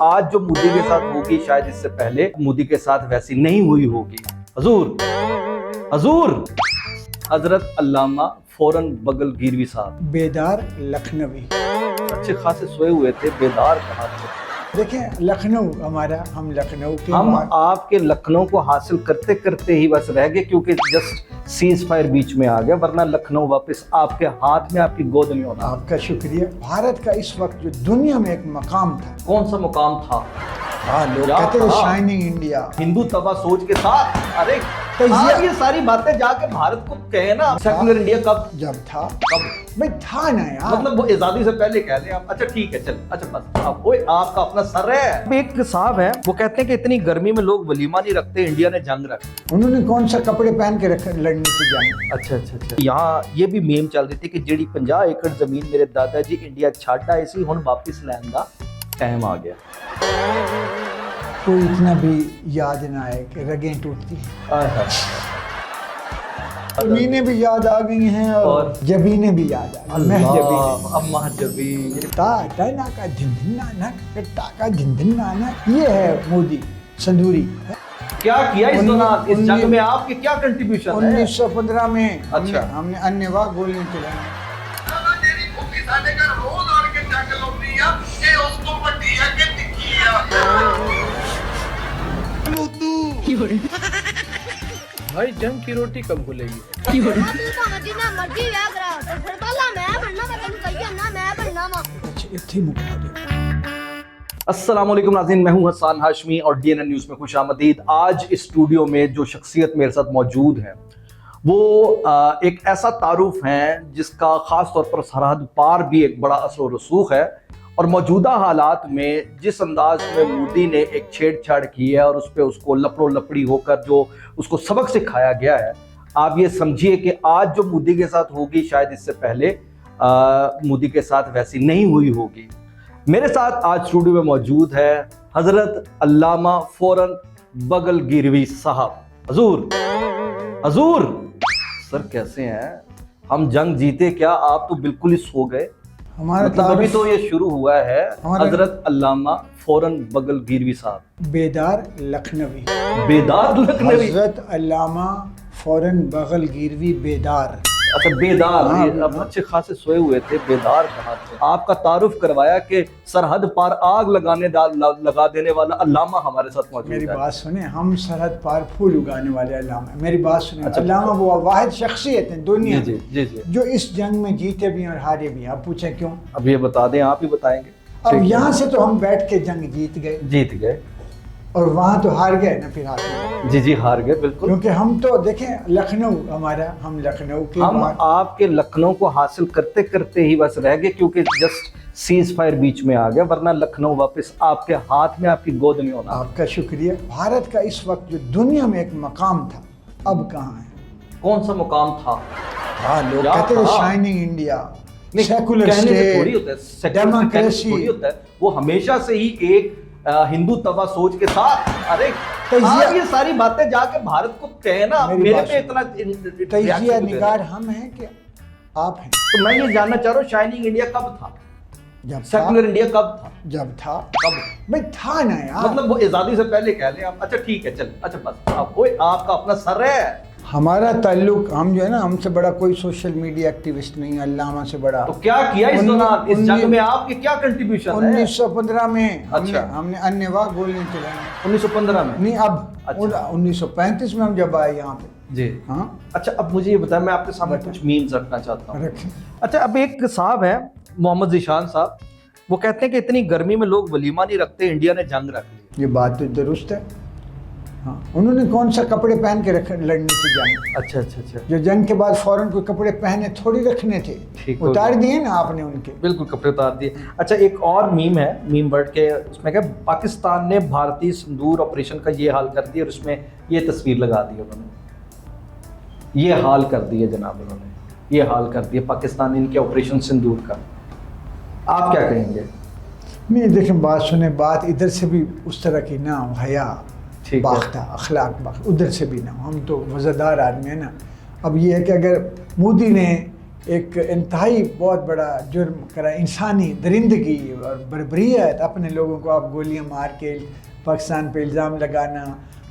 आज जो मोदी के साथ होगी शायद इससे पहले मोदी के साथ वैसी नहीं हुई होगी। हजूर हजूर हजरत अल्लामा फौरन बगल गिरवी साहब बेदार लखनवी अच्छे खासे सोए हुए थे, बेदार कहाँ थे। देखें लखनऊ हमारा, हम लखनऊ के हम आपके लखनऊ को हासिल करते करते ही बस रह गए, क्योंकि जस्ट सीज फायर बीच में आ गया, वरना लखनऊ वापस आपके हाथ में, आपकी गोद में होना। आपका शुक्रिया। भारत का इस वक्त जो दुनिया में एक मकाम था, कौन सा मुकाम था? लोग कहते थे शाइनिंग इंडिया, हिंदू तवा सोच के साथ। अरे आप ये सारी बातें जाके भारत को कहे ना, सेकुलर इंडिया कब जब था, कब भाई था ना यार, मतलब वो आजादी से पहले कह लें आप। अच्छा ठीक है, चल अच्छा बस आप ओए आपका अपना सर है। एक साहब है वो कहते हैं कि इतनी गर्मी में लोग वलीमा नहीं रखते, इंडिया ने जंग रखी। उन्होंने कौन सा कपड़े पहन के रखे लड़ने की जंग? अच्छा अच्छा अच्छा। यहाँ ये भी मीम चल रही थी कि जेडी 50 एकड़ जमीन मेरे दादाजी इंडिया छाड़ आई सी, हुण वापिस लैन दा टाइम आ गया। कोई इतना भी याद ना आए कि रगें टूटती हैं, जमीनें भी याद आ गई हैं और जबीनें भी याद आ गई। ये है मोदी संदूरी। क्या किया इस दौरान, इस जंग में आपके क्या कंट्रीब्यूशन है? 1915 में अच्छा। हमने अन्यवा गोलियां चलाई। भाई जंग की रोटी कब खुलेगी? अस्सलाम वालेकुम नाज़रीन, मैं हूं हसन हाशमी और डीएनएन न्यूज़ में खुशामदीद। आज इस स्टूडियो में जो शख्सियत मेरे साथ मौजूद है वो एक ऐसा तारुफ है जिसका ख़ास तौर पर सरहद पार भी एक बड़ा असर व रसूख है, और मौजूदा हालात में जिस अंदाज में मोदी ने एक छेड़छाड़ की है और उस पर उसको लपड़ो लपड़ी होकर जो उसको सबक सिखाया गया है, आप ये समझिए कि आज जो मोदी के साथ होगी शायद इससे पहले मोदी के साथ वैसी नहीं हुई होगी। मेरे साथ आज स्टूडियो में मौजूद है हजरत अल्लामा फौरन बगल गिरवी साहब। हजूर हजूर सर कैसे हैं? हम जंग जीते क्या, आप तो बिल्कुल ही सो गए। हमारा मतलब अभी तो ये शुरू हुआ है। हजरत अल्लामा फौरन बगल गिरवी साहब बेदार लखनवी, बेदार लखनवी। हजरत अल्लामा फौरन बगल गिरवी बेदार। अच्छा बेदार। हाँ, ये अब अच्छे खासे सोए हुए थे, बेदार कहाँ थे? आपका तारुफ करवाया कि सरहद पार आग लगा देने वाला अल्लामा हमारे साथ मौजूद है। मेरी बात सुने, हम सरहद पार फूल उगाने वाले अल्लामा। मेरी बात सुने, अच्छा, अल्लामा वो वाहिद शख्सियत है दुनिया जी जी जी जो इस जंग में जीते भी और हारे भी। आप पूछे क्यों? अब ये बता दें, आप ही बताएंगे। अब यहाँ से तो हम बैठ के जंग जीत गए और वहाँ तो हार गए ना, फिर हार गए। जी जी हार गए बिल्कुल, क्योंकि हम तो देखें लखनऊ हमारा, हम लखनऊ के हम आपके लखनऊ को हासिल करते करते ही बस रह गए, क्योंकि जस्ट सीज फायर बीच में आ गया, वरना लखनऊ वापस आपके हाथ में, आपकी गोद में होना। आपका शुक्रिया। भारत का इस वक्त जो दुनिया में एक मकाम था, अब कहाँ है? कौन सा मुकाम था? लोग कहते थे shining India, secular state, democracy. वो हमेशा से ही एक हिंदू तवा सोच के साथ। अरे आप ये सारी बातें जाके भारत को कहे ना, मेरे पे इतना तजिया निगार हम हैं कि आप हैं। तो मैं ये जानना चाह रहा हूँ, शाइनिंग इंडिया कब था? जब सेकुलर इंडिया कब था? जब था, कब भाई था ना यार, मतलब वो आजादी से पहले कह लें आप। अच्छा ठीक है, चल अच्छा बस आप ओए आपका अपना सर है। हमारा ताल्लुक, हम जो है ना, हमसे बड़ा कोई सोशल मीडिया एक्टिविस्ट नहीं, अल्लामा से बड़ा। तो क्या किया इस दौरान, इस जंग में आपके क्या कंट्रीब्यूशन है? 1915 में अच्छा। हमने अन्यवा गोलियां चलाई। 1915 में नहीं, अब अच्छा। 1935 में हम जब आए यहाँ पे। जी हाँ अच्छा, अब मुझे ये बताएं, मैं आपके सामने कुछ मीम्स रखना चाहता हूँ। रखें। अच्छा, अब एक साहब है मोहम्मद ज़ीशान साहब, वो कहते हैं कि इतनी गर्मी में लोग वलीमा नहीं रखते, इंडिया ने जंग रख ली। ये बात तो दुरुस्त है। हाँ, उन्होंने कौन सा कपड़े पहन के रखे लड़ने की जंग? अच्छा अच्छा अच्छा। जो जंग के बाद फौरन कोई कपड़े पहने थोड़ी रखने थे, उतार दिए ना आपने उनके। बिल्कुल कपड़े उतार दिए। अच्छा, एक और मीम है, मीम वर्ड के, उसमें क्या, पाकिस्तान ने भारतीय सिंदूर ऑपरेशन का ये हाल कर दिया, और उसमें ये तस्वीर लगा दी उन्होंने। ये हाल कर दिया जनाब उन्होंने, ये हाल कर दिया पाकिस्तान इनके ऑपरेशन सिंदूर का। आप क्या कहेंगे? नहीं देखें, बात सुने, बात इधर से भी उस तरह की ना हो, हया बाख्ता अखलाक बाख्ता, उधर से भी ना हो। हम तो वज़ादार आदमी है ना। अब ये है कि अगर मोदी ने एक इंतहाई बहुत बड़ा जुर्म करा, इंसानी दरिंदगी और बर्बरियत। अपने लोगों को आप गोलियां मार के पाकिस्तान पे इल्ज़ाम लगाना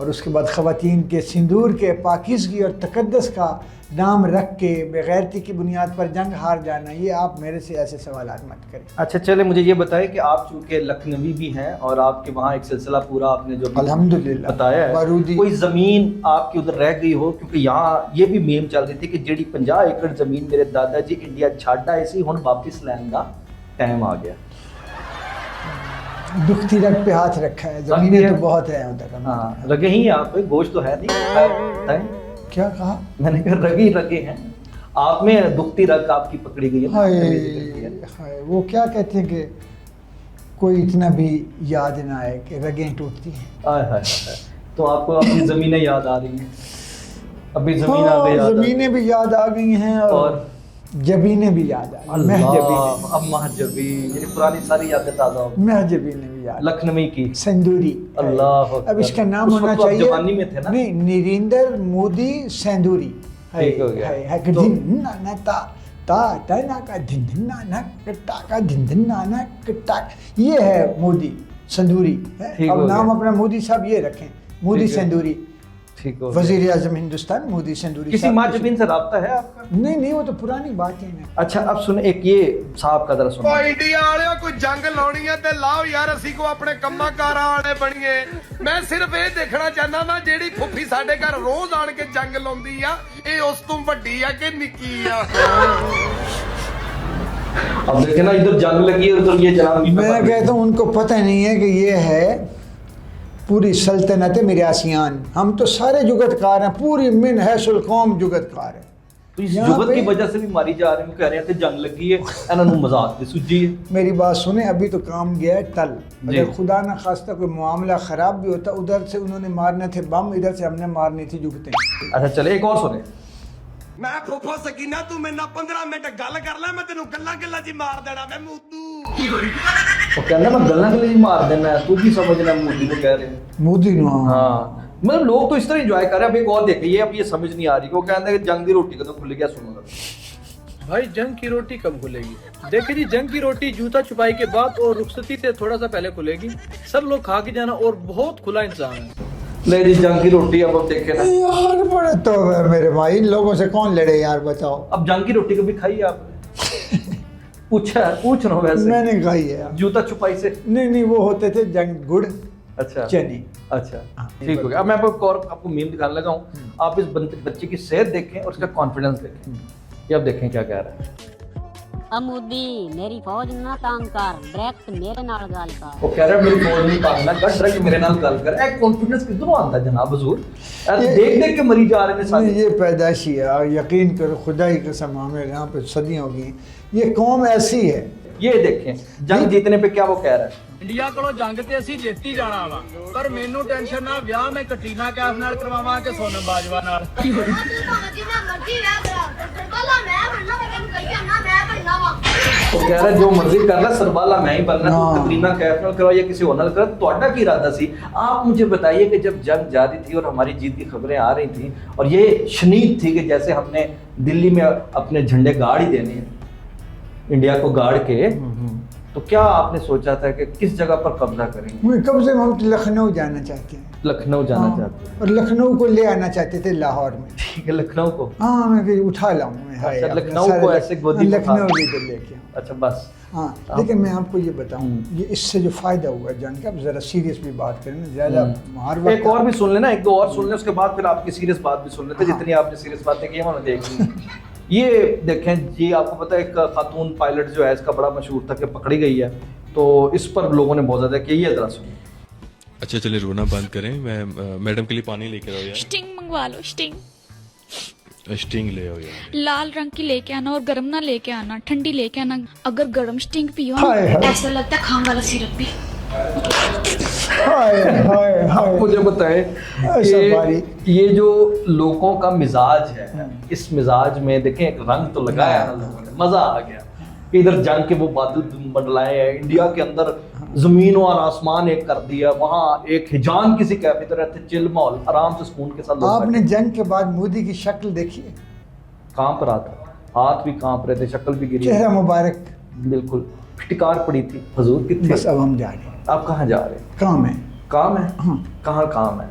और उसके बाद ख़वातीन के सिंदूर के पाकीज़गी और तकद्दस का नाम रख के बेगैरती की बुनियाद पर जंग हार जाना, ये आप मेरे से ऐसे सवाल मत करें। अच्छा चले, मुझे ये बताएं कि आप चूँकि लखनवी भी हैं और आपके वहाँ एक सिलसिला पूरा आपने जो अल्हम्दुलिल्लाह बताया है, बारूदी कोई ज़मीन आपकी उधर रह गई हो? क्योंकि यहाँ ये भी मेम चल रही थी कि जिहड़ी 50 एकड़ ज़मीन मेरे दादाजी इंडिया छड्ड आए सी, हुण वापस लैण दा टाइम आ गया। दुखती रग पे हाथ रखा है, ज़मीनें तो बहुत है उधर। हाँ, रगे ही आप पे, गोश्त तो है नहीं। क्या कहा? मैंने कहा रगे रगे हैं आप में, दुखती रग आपकी पकड़ी गई है। हाय, वो क्या कहते हैं कि कोई इतना भी याद ना आए कि रगें टूटती हैं। हाय, तो आपको अपनी ज़मीनें याद आ रही हैं? अभी ज़मीन आ गई, ज़मीनें भी याद आ गई हैं और जबीनें भी याद आ गई। महजबीन, ये पुरानी सारी यादें ताज़ा हो गई। महजबीनें भी याद, लखनवी की संदूरी। अल्लाह, अब इसका नाम होना तो चाहिए, जवानी में थे ना? नहीं, नरेंद्र मोदी संदूरी। ठीक हो गया। है कि दिन ना ना ता ना का दिन ना ना कट्टा का दिन ना ना कट्टा, ये है मोदी संदूरी है। अब नाम अपना मोदी साहब ये रखें, मोदी संदूरी। ठीक हो, वजीर आजम हिंदुस्तान मोदी संदूरी। किसी माजबीन से राब्ता है आपका? नहीं, वो तो पुरानी बात है ना। अच्छा, अब सुने एक ये साहब का जरा सुनो। इंडिया वाले कोई जंग लाउनी है ते लाओ यार, असी को अपने कम्मा कारां वाले बणीए। मैं सिर्फ ये देखना चाहना वा जेड़ी फुफी साडे घर रोज आण के जंग लाउंदी आ, ये उस तो वड्डी आ कि निक्की आ? अब देखे ना, इधर जंग लगी है, उधर ये जनाब। मैं कहता हूँ उनको पता नहीं है कि ये है पूरी सल्तनत मिरासियान। हम तो सारे जुगतकार हैं, पूरी मिन हैसुल कौम जुगतकार है। तो इस जुगत की वजह से भी मारी जा रही है, कह रहे हैं कि जंग लगी है, इन्होंने मजाक दी सूझी है। मेरी बात सुने, अभी तो काम गया है टल। अगर खुदा ना खास्ता कोई मामला खराब भी होता, उधर से उन्होंने मारने थे बम, इधर से हमने मारनी थी जुगतें। अच्छा चले, एक और सुने। मैं फुफो सकीना, तू मेरे नाल 15 मिनट गल कर ले, मैं तेनू गल्ला गल्ला जी मार देना। मैं मुद्दू वो कहना मैं गल्ला गल्ला जी मार देना है, तू की समझना मोदी को कह रहे हैं। मोदी नो, हाँ, मतलब लोग तो इस तरह एंजॉय कर रहे हैं। अब एक और देखे, ये अब ये समझ नहीं आ रही, वो कहते हैं कि जंग की रोटी कदों खुल गया। सुनो भाई, जंग की रोटी कब खुलेगी? देखिए जी, जंग की रोटी जूता छुपाई के बाद और रुखसती से थोड़ा सा पहले खुलेगी। सब लोग खा के जाना, और बहुत खुला इंसान है। ले जी, जंग की रोटी अब देखे ना यार बड़ा तो है मेरे भाई, इन लोगों से कौन लड़े यार, बताओ। अब जंग की रोटी कभी खाई है आपने? पूछ रहा हूँ वैसे। मैंने खाई है यार। जूता छुपाई से? नहीं, वो होते थे जंग गुड़, अच्छा चने। अच्छा, ठीक हो गया। अब मैं आपको मीम दिखाने लगा हूँ। आप इस बच्चे की सेहत देखें और उसका कॉन्फिडेंस देखें। ये अब देखें क्या कह रहा है। अमूदी मेरी फौज ना तंग कर, डायरेक्ट मेरे नाल गल कर। वो कह रहा है मेरी फौज नहीं पागना, डायरेक्ट मेरे नाल गल कर। एक कॉन्फिडेंस किधरों आता है जनाब हुजूर? देख देख के मरी जा रहे हैं सारे। ये पैदाइशी है, और यकीन करो खुदा की कसम, हमें यहाँ पे सदियाँ हो गई, ये कौम ऐसी है। ये देखें, जंग जीतने पे क्या वो कह रहा है। ਇੰਡੀਆ ਕੋਲੋਂ ਜੰਗ ਤੇ ਅਸੀਂ ਜਿੱਤ ਹੀ ਜਾਣਾ ਵਾ, ਪਰ ਮੈਨੂੰ ਟੈਨਸ਼ਨ ਨਾ, ਵਿਆਹ ਮੈਂ ਕਟਰੀਨਾ ਕੈਫ ਨਾਲ ਕਰਵਾਵਾਂ ਕਿ ਸੋਨਮ ਬਾਜਵਾ ਨਾਲ। वो कह रहा है जो मर्जी कर रहा, सरबाला मैं ही बनना, तो कतरीना कैफ नाल करवा या किसी और नाल करवा, ਤੁਹਾਡਾ ਕੀ इरादा सी? आप मुझे बताइए कि जब जंग जारी थी और हमारी जीत की खबरें आ रही थी और ये शनीद थी कि जैसे हमने दिल्ली में अपने झंडे गाड़ ही देने हैं, इंडिया को गाड़ के, तो क्या आपने सोचा था कि किस जगह पर कब्जा करेंगे? कब्जे में हम लखनऊ जाना चाहते हैं, लखनऊ जाना चाहते हैं, और लखनऊ को ले आना चाहते थे लाहौर में। ठीक है, लखनऊ को। हाँ, मैं कहीं उठा लाऊं मैं। अच्छा, लखनऊ को ऐसे गोदी में लखनऊ लेकर लेके आऊं। अच्छा बस। हाँ, लेकिन मैं आपको ये बताऊं, ये इससे जो फायदा हुआ जंग का, जरा सीरियस भी बात करें ना, ज्यादा हर वक्त। एक और भी सुन लेना, एक दो और सुन ले, उसके बाद फिर आपकी सीरियस बात भी सुन लेते। जितनी आपने सीरियस बातें की मैंने देख ली। ये देखें जी, आपको पता है एक खातून पायलट जो है इसका बड़ा मशहूर था कि पकड़ी गई है, तो इस पर लोगों ने बहुत ज्यादा किया। ये जरा सुनिए। अच्छा चलिए, रोना बंद करें। मैं मैडम के लिए पानी लेकर आओ यार। स्टिंग मंगवा लो, स्टिंग स्टिंग ले आओ यार। लाल रंग की लेके आना, और गर्म ना लेके आना, ठंडी लेके आना। अगर गर्म स्टिंग पियो हाय हाय। ऐसा लगता है खाम वाला सिरप भी। हाय हाय हाय। मुझे बताएं कि ये जो लोगों का मिजाज है, इस मिजाज में देखें एक रंग तो लगाया है ना लोगों ने, मजा आ गया। इधर जंग के वो बादल मंडलाए हैं, इंडिया के अंदर जमीन और आसमान एक कर दिया, वहाँ एक हिजान किसी कैफे तरह थे, चिल माहौल, आराम से सुकून के साथ। आपने जंग के बाद मोदी की शक्ल देखी है? कहाँ पर आता? हाथ भी कांप रहे थे, शक्ल भी गिरी, चेहरा मुबारक, बिल्कुल फिटकार पड़ी थी। हुजूर कितने, बस अब हम जा रहे हैं, आप कहाँ जा रहे हैं? काम है। काम है? हाँ। कहाँ काम है?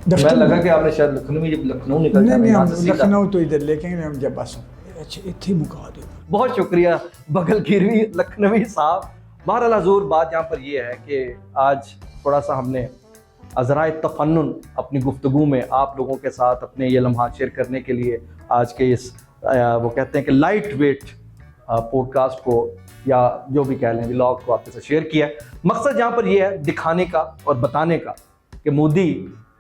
दफ्तर मैं लगा में। कि आपने शायद लखनऊ में, जब लखनऊ निकल नहीं जाना नहीं, यहाँ हम से सीधा। लखनऊ तो इधर लेके हम जब बस अच्छा इतनी मुका दो। बहुत शुक्रिया बगल गिरवी लखनवी साहब। बहरहाल हुजूर, बात यहाँ पर ये है कि आज थोड़ा सा हमने अज़राए तफन्नुन अपनी गुफ्तगू में आप लोगों के साथ अपने ये लम्हात शेयर करने के लिए आज के इस वो कहते हैं कि लाइट वेट पॉडकास्ट को या जो भी कह लें व्लॉग को आपके साथ शेयर किया है। मकसद यहाँ पर ये है दिखाने का और बताने का कि मोदी,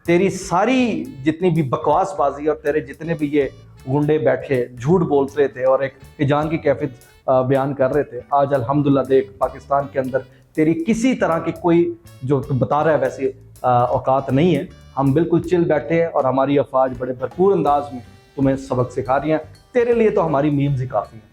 तेरी सारी जितनी भी बकवासबाजी और तेरे जितने भी ये गुंडे बैठे झूठ बोल रहे थे और एक हिजान की कैफियत बयान कर रहे थे, आज अल्हम्दुलिल्लाह देख पाकिस्तान के अंदर तेरी किसी तरह की कोई जो तू बता रहा है वैसे औकात नहीं है। हम बिल्कुल चिल बैठे हैं और हमारी अफवाज बड़े भरपूर अंदाज में तुम्हें सबक सिखा रही हैं। तेरे लिए तो हमारी मीम्स ही काफ़ी हैं।